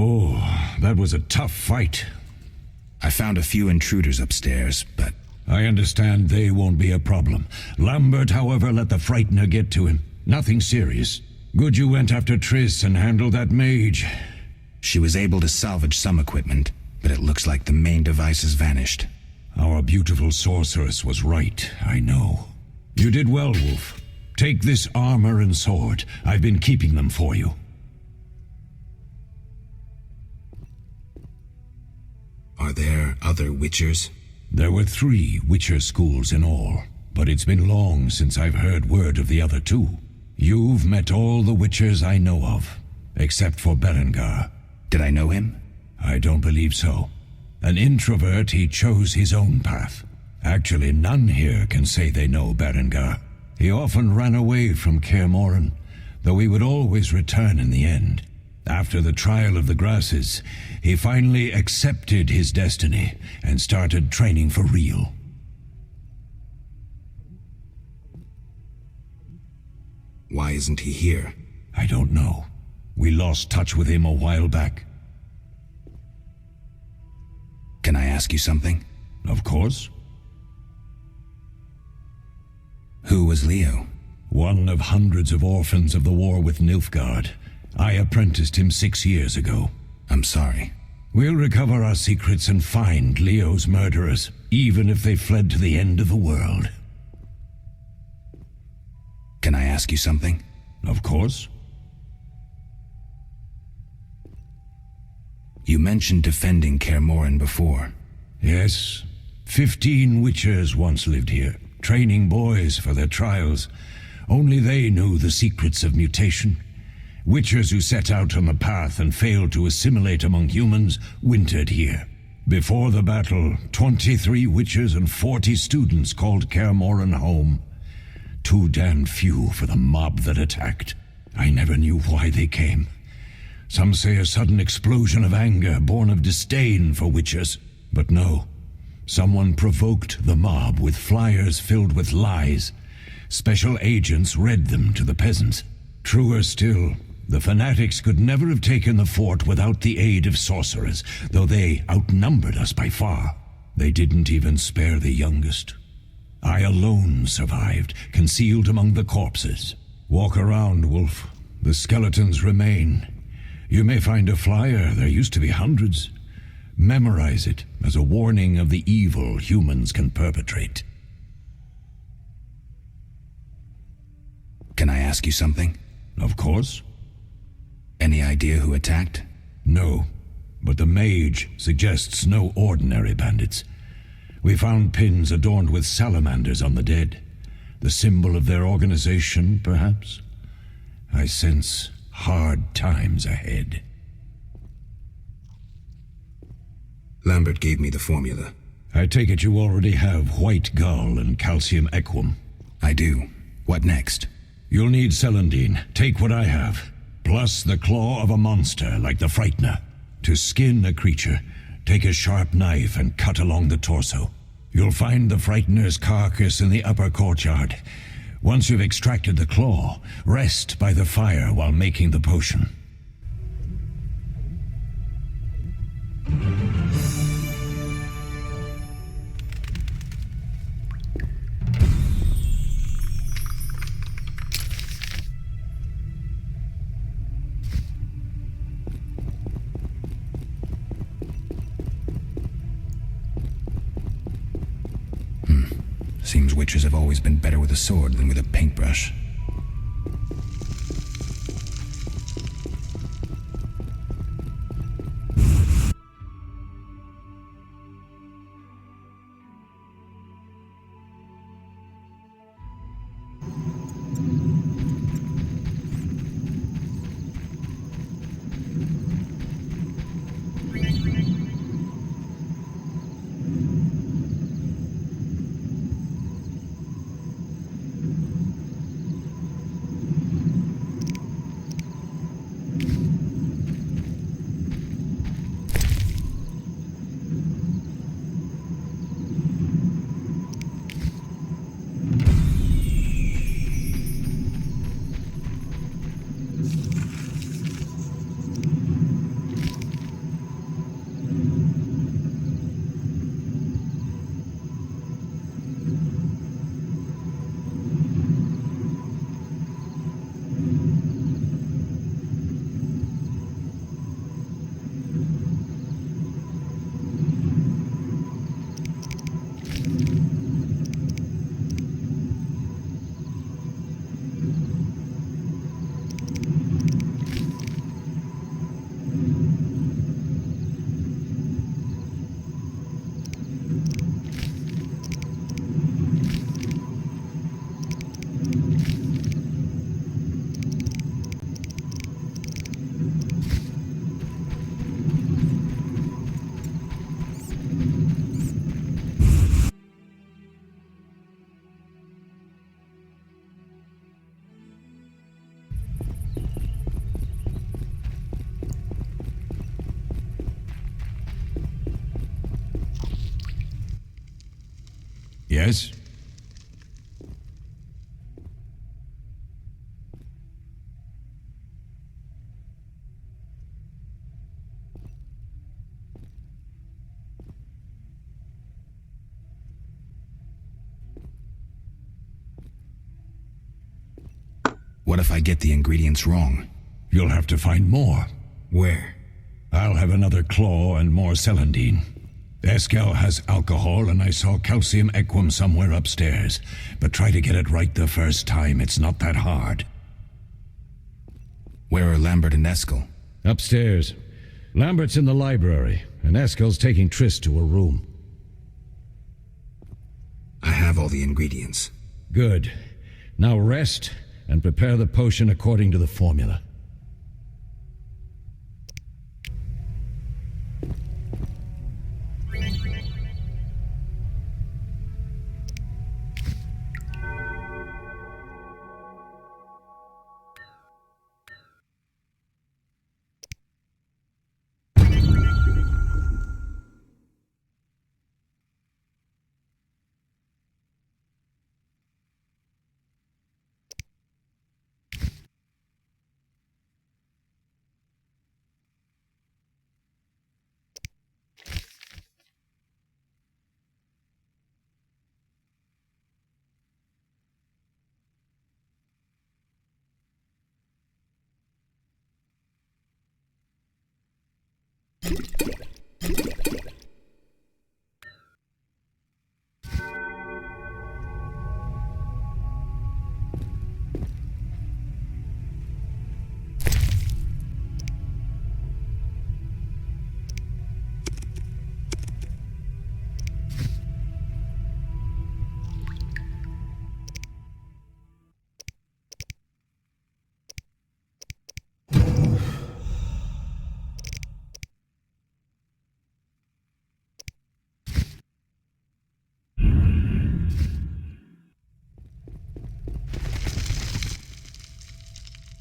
Oh, that was a tough fight. I found a few intruders upstairs, but... I understand they won't be a problem. Lambert, however, let the Frightener get to him. Nothing serious. Good you went after Triss and handled that mage. She was able to salvage some equipment, but it looks like the main device has vanished. Our beautiful sorceress was right, I know. You did well, Wolf. Take this armor and sword. I've been keeping them for you. Are there other Witchers? There were 3 Witcher schools in all, but it's been long since I've heard word of the other 2. You've met all the Witchers I know of, except for Berengar. Did I know him? I don't believe so. An introvert, he chose his own path. Actually, none here can say they know Berengar. He often ran away from Kaer Morhen, though he would always return in the end. After the trial of the grasses, he finally accepted his destiny and started training for real. Why isn't he here? I don't know. We lost touch with him a while back. Can I ask you something? Of course. Who was Leo? One of hundreds of orphans of the war with Nilfgaard. I apprenticed him 6 years ago. I'm sorry. We'll recover our secrets and find Leo's murderers, even if they fled to the end of the world. Can I ask you something? Of course. You mentioned defending Kaer Morhen before. Yes. 15 Witchers once lived here, training boys for their trials. Only they knew the secrets of mutation. Witchers who set out on the path and failed to assimilate among humans wintered here. Before the battle, 23 Witchers and 40 students called Kaer Morhen home. Too damned few for the mob that attacked. I never knew why they came. Some say a sudden explosion of anger born of disdain for Witchers. But no. Someone provoked the mob with flyers filled with lies. Special agents read them to the peasants. Truer still, the fanatics could never have taken the fort without the aid of sorcerers, though they outnumbered us by far. They didn't even spare the youngest. I alone survived, concealed among the corpses. Walk around, Wolf. The skeletons remain. You may find a flyer, there used to be hundreds. Memorize it as a warning of the evil humans can perpetrate. Can I ask you something? Of course. Any idea who attacked? No, but the mage suggests no ordinary bandits. We found pins adorned with salamanders on the dead. The symbol of their organization, perhaps? I sense hard times ahead. Lambert gave me the formula. I take it you already have white gull and calcium equum. I do. What next? You'll need celandine. Take what I have. Plus the claw of a monster like the Frightener. To skin a creature, take a sharp knife and cut along the torso. You'll find the Frightener's carcass in the upper courtyard. Once you've extracted the claw, rest by the fire while making the potion. Seems witches have always been better with a sword than with a paintbrush. Yes? What if I get the ingredients wrong? You'll have to find more. Where? I'll have another claw and more celandine. Eskel has alcohol, and I saw calcium equum somewhere upstairs. But try to get it right the first time. It's not that hard. Where are Lambert and Eskel? Upstairs. Lambert's in the library, and Eskel's taking Triss to her room. I have all the ingredients. Good. Now rest, and prepare the potion according to the formula.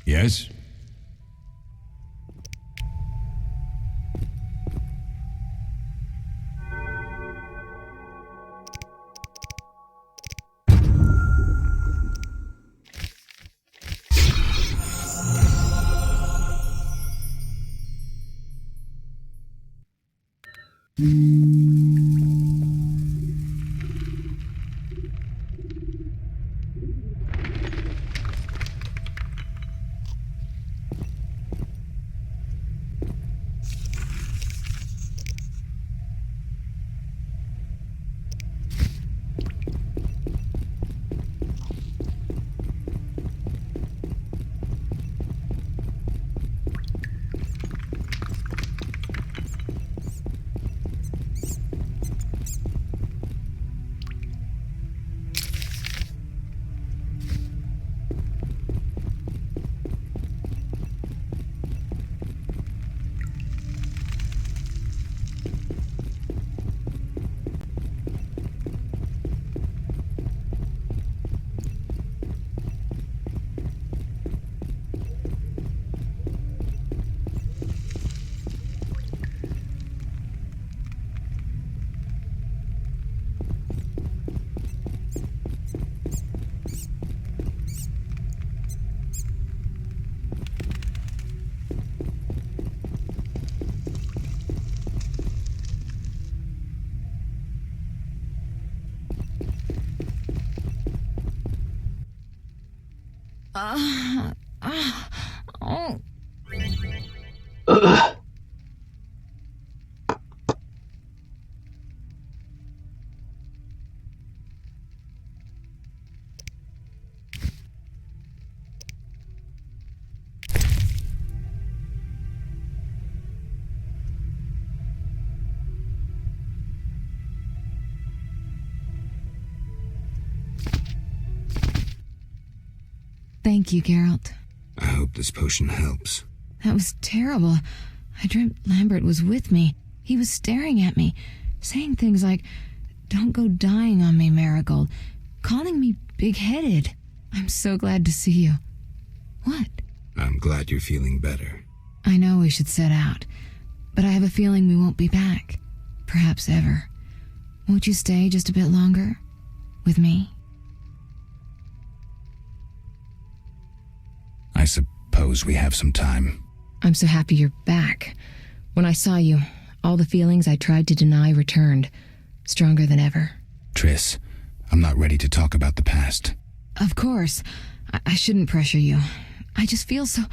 Yes? Oh. Thank you, Geralt. I hope this potion helps. That was terrible. I dreamt Lambert was with me. He was staring at me, saying things like, "Don't go dying on me, Marigold," calling me big-headed. I'm so glad to see you. What? I'm glad you're feeling better. I know we should set out, but I have a feeling we won't be back. Perhaps ever. Won't you stay just a bit longer? With me? I suppose we have some time. I'm so happy you're back. When I saw you, all the feelings I tried to deny returned, stronger than ever. Triss, I'm not ready to talk about the past. Of course. I shouldn't pressure you. I just feel so...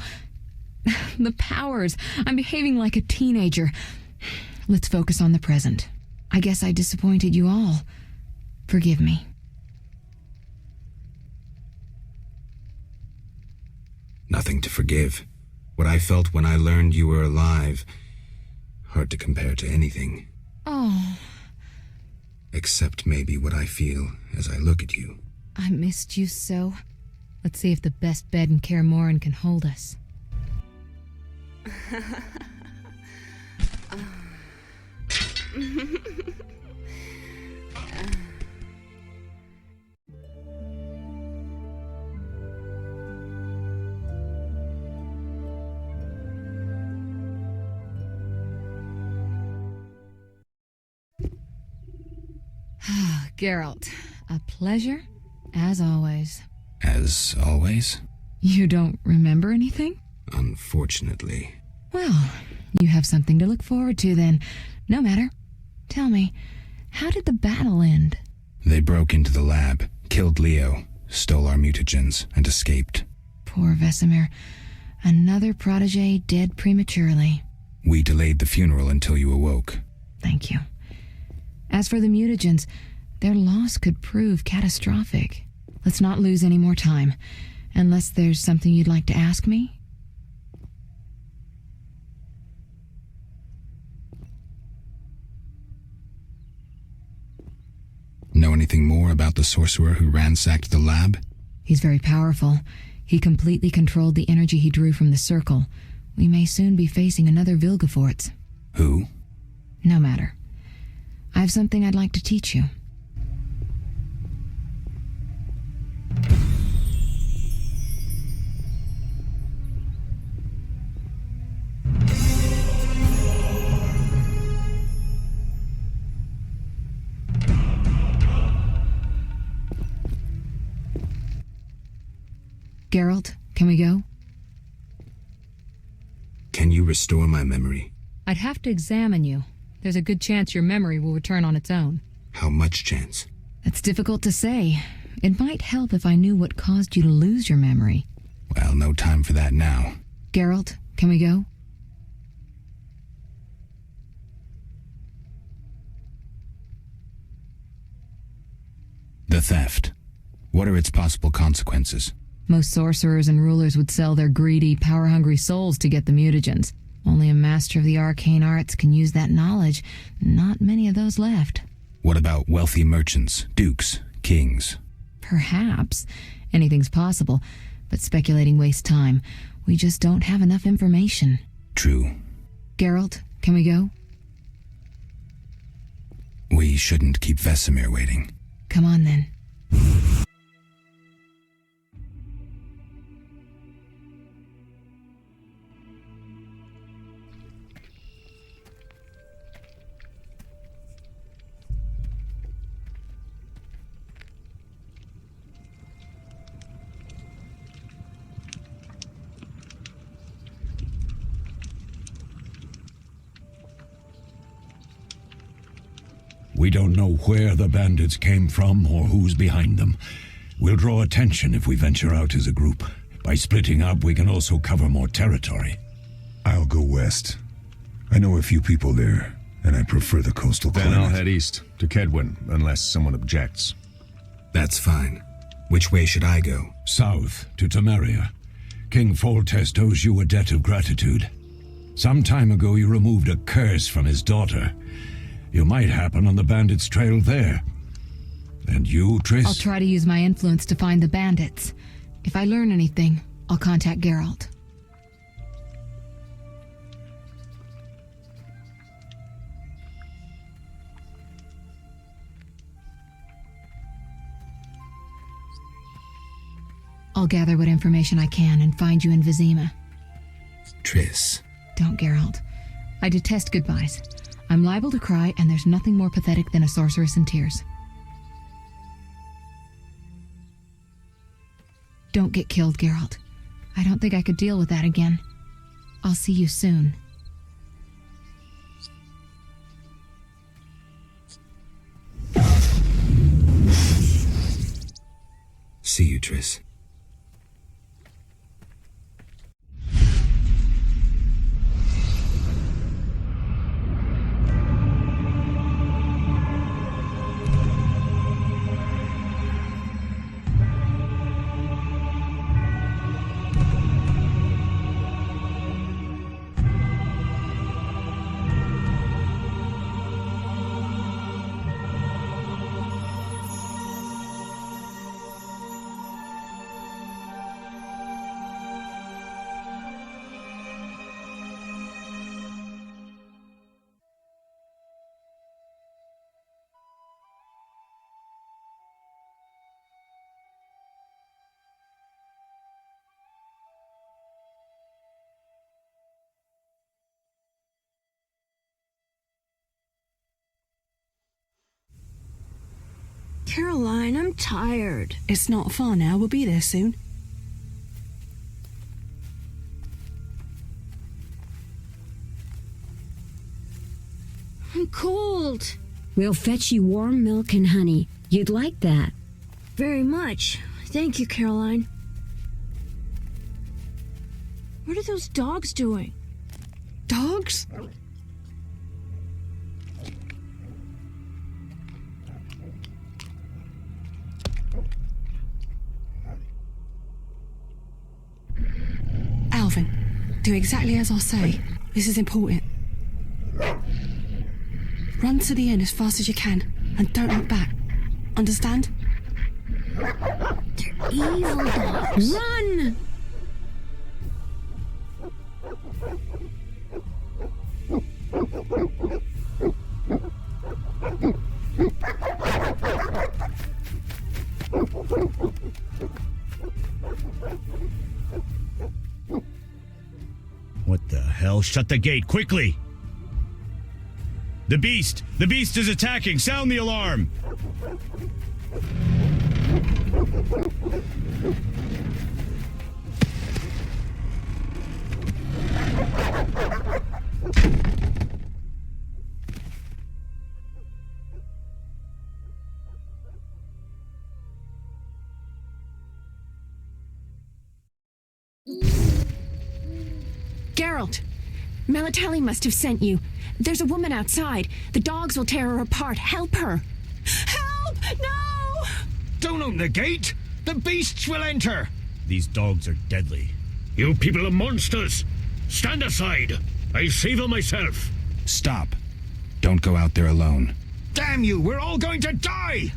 The powers. I'm behaving like a teenager. Let's focus on the present. I guess I disappointed you all. Forgive me. Nothing to forgive. What I felt when I learned you were alive, hard to compare to anything. Oh, Except maybe what I feel as I look at you. I missed you so. Let's see if the best bed in Kaer Morhen can hold us. Geralt, a pleasure, as always. As always? You don't remember anything? Unfortunately. Well, you have something to look forward to then. No matter. Tell me, how did the battle end? They broke into the lab, killed Leo, stole our mutagens, and escaped. Poor Vesemir. Another protege dead prematurely. We delayed the funeral until you awoke. Thank you. As for the mutagens, their loss could prove catastrophic. Let's not lose any more time, unless there's something you'd like to ask me? Know anything more about the sorcerer who ransacked the lab? He's very powerful. He completely controlled the energy he drew from the circle. We may soon be facing another Vilgefortz. Who? No matter. I have something I'd like to teach you. Geralt, can we go? Can you restore my memory? I'd have to examine you. There's a good chance your memory will return on its own. How much chance? It's difficult to say. It might help if I knew what caused you to lose your memory. Well, no time for that now. Geralt, can we go? The theft. What are its possible consequences? Most sorcerers and rulers would sell their greedy, power-hungry souls to get the mutagens. Only a master of the arcane arts can use that knowledge. Not many of those left. What about wealthy merchants, dukes, kings? Perhaps. Anything's possible. But speculating wastes time. We just don't have enough information. True. Geralt, can we go? We shouldn't keep Vesemir waiting. Come on, then. We don't know where the bandits came from or who's behind them. We'll draw attention if we venture out as a group. By splitting up, we can also cover more territory. I'll go west. I know a few people there, and I prefer the coastal Then climate. I'll head east, to Kedwin, unless someone objects. That's fine. Which way should I go? South, to Temeria. King Foltest owes you a debt of gratitude. Some time ago, you removed a curse from his daughter. You might happen on the bandits' trail there. And you, Triss? I'll try to use my influence to find the bandits. If I learn anything, I'll contact Geralt. I'll gather what information I can and find you in Vizima. Triss. Don't, Geralt. I detest goodbyes. I'm liable to cry, and there's nothing more pathetic than a sorceress in tears. Don't get killed, Geralt. I don't think I could deal with that again. I'll see you soon. See you, Triss. Caroline, I'm tired. It's not far now. We'll be there soon. I'm cold. We'll fetch you warm milk and honey. You'd like that. Very much. Thank you, Caroline. What are those dogs doing? Dogs? Alvin, do exactly as I say. This is important. Run to the end as fast as you can, and don't look back. Understand? They're evil dogs. Run! What the hell? Shut the gate, quickly! The beast! The beast is attacking! Sound the alarm! Geralt! Melitele must have sent you. There's a woman outside. The dogs will tear her apart. Help her! Help! No! Don't open the gate! The beasts will enter! These dogs are deadly. You people are monsters! Stand aside! I'll save them myself! Stop. Don't go out there alone. Damn you! We're all going to die!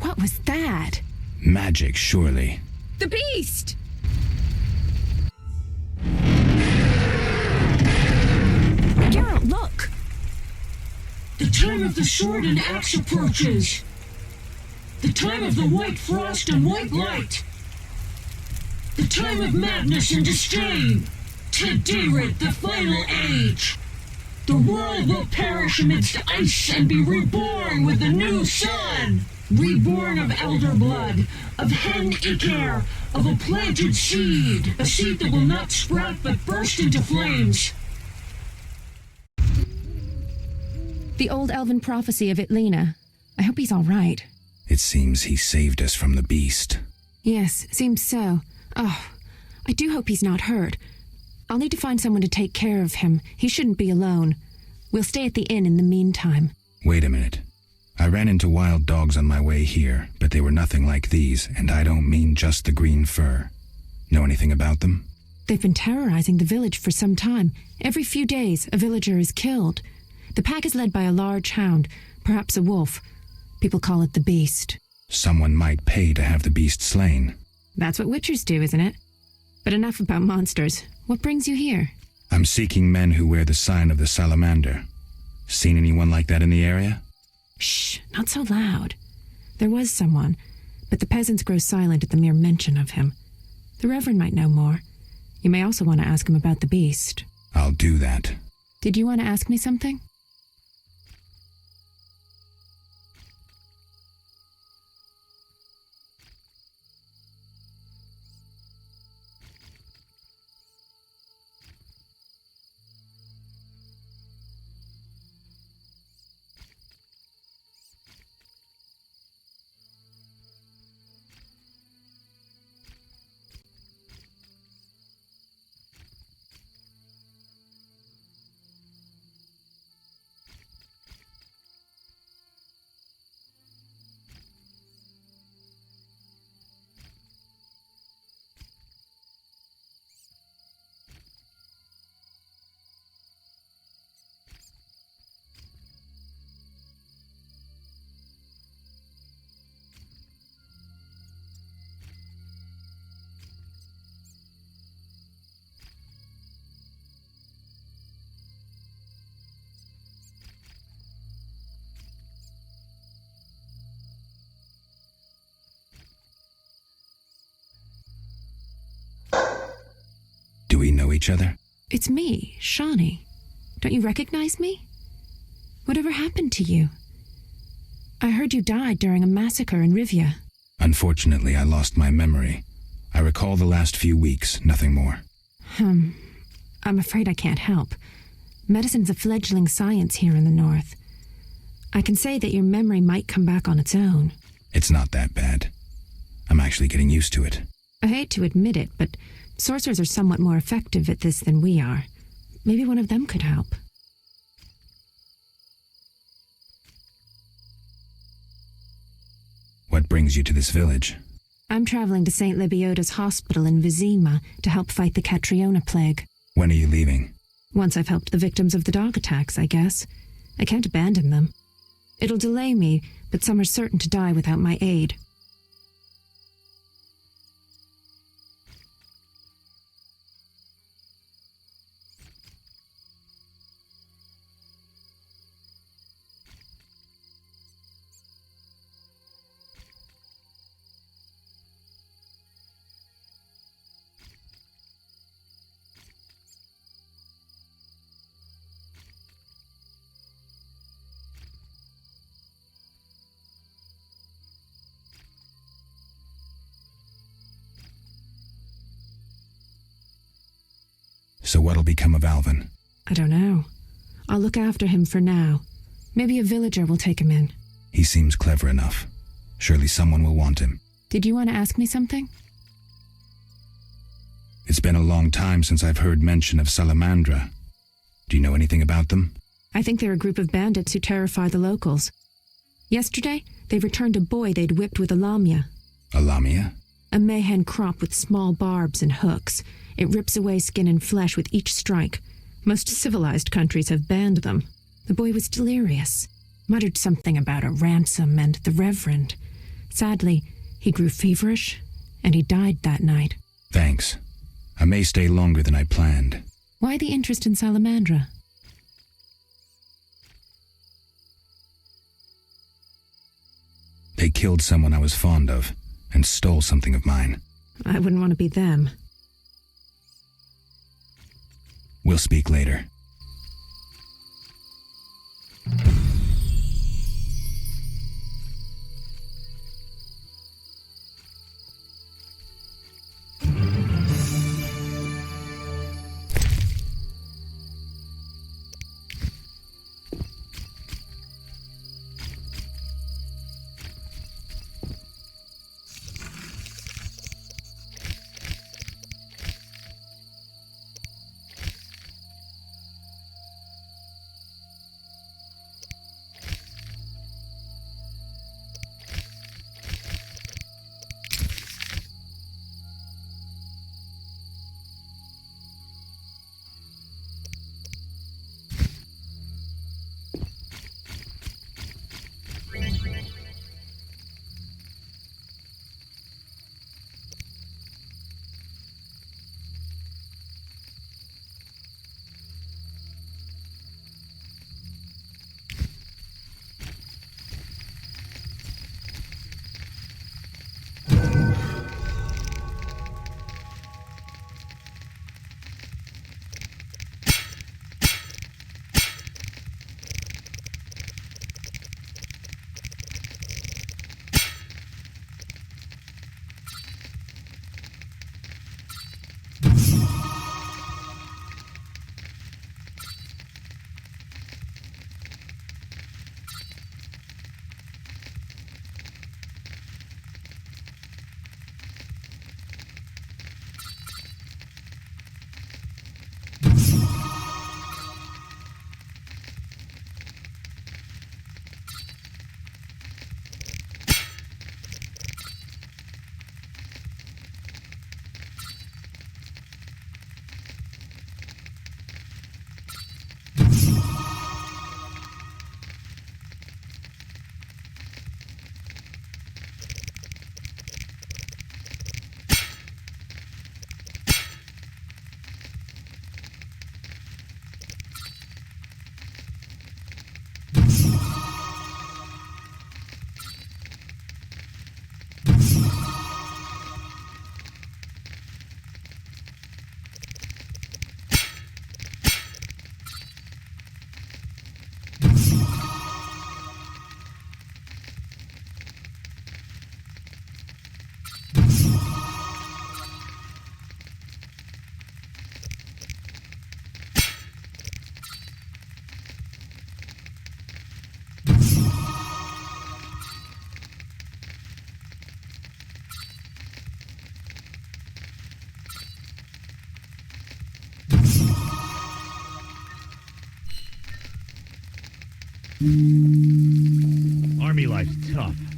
What was that? Magic, surely. The beast! Geralt, look! time of the sword and axe approaches. The time of the white frost and white light. The time of madness and disdain. Tadirit, the final age. The world will perish amidst ice and be reborn with the new sun. Reborn of elder blood, of hen Iker, of a planted seed. A seed that will not sprout but burst into flames. The old elven prophecy of Itlena. I hope he's all right. It seems he saved us from the beast. Yes, seems so. Oh, I do hope he's not hurt. I'll need to find someone to take care of him. He shouldn't be alone. We'll stay at the inn in the meantime. Wait a minute. I ran into wild dogs on my way here, but they were nothing like these, and I don't mean just the green fur. Know anything about them? They've been terrorizing the village for some time. Every few days, a villager is killed. The pack is led by a large hound, perhaps a wolf. People call it the beast. Someone might pay to have the beast slain. That's what witchers do, isn't it? But enough about monsters. What brings you here? I'm seeking men who wear the sign of the salamander. Seen anyone like that in the area? Shh, not so loud. There was someone, but the peasants grow silent at the mere mention of him. The Reverend might know more. You may also want to ask him about the beast. I'll do that. Did you want to ask me something? Do we know each other? It's me, Shawnee. Don't you recognize me? Whatever happened to you? I heard you died during a massacre in Rivia. Unfortunately, I lost my memory. I recall the last few weeks, nothing more. I'm afraid I can't help. Medicine's a fledgling science here in the north. I can say that your memory might come back on its own. It's not that bad. I'm actually getting used to it. I hate to admit it, but sorcerers are somewhat more effective at this than we are. Maybe one of them could help. What brings you to this village? I'm traveling to St. Lebioda's hospital in Vizima to help fight the Catriona plague. When are you leaving? Once I've helped the victims of the dog attacks, I guess. I can't abandon them. It'll delay me, but some are certain to die without my aid. So what'll become of Alvin? I don't know. I'll look after him for now. Maybe a villager will take him in. He seems clever enough. Surely someone will want him. Did you want to ask me something? It's been a long time since I've heard mention of Salamandra. Do you know anything about them? I think they're a group of bandits who terrify the locals. Yesterday, they returned a boy they'd whipped with a lamia. A lamia? A mayhen crop with small barbs and hooks. It rips away skin and flesh with each strike. Most civilized countries have banned them. The boy was delirious. Muttered something about a ransom and the Reverend. Sadly, he grew feverish, and he died that night. Thanks. I may stay longer than I planned. Why the interest in Salamandra? They killed someone I was fond of, and stole something of mine. I wouldn't want to be them. We'll speak later. Army life's tough.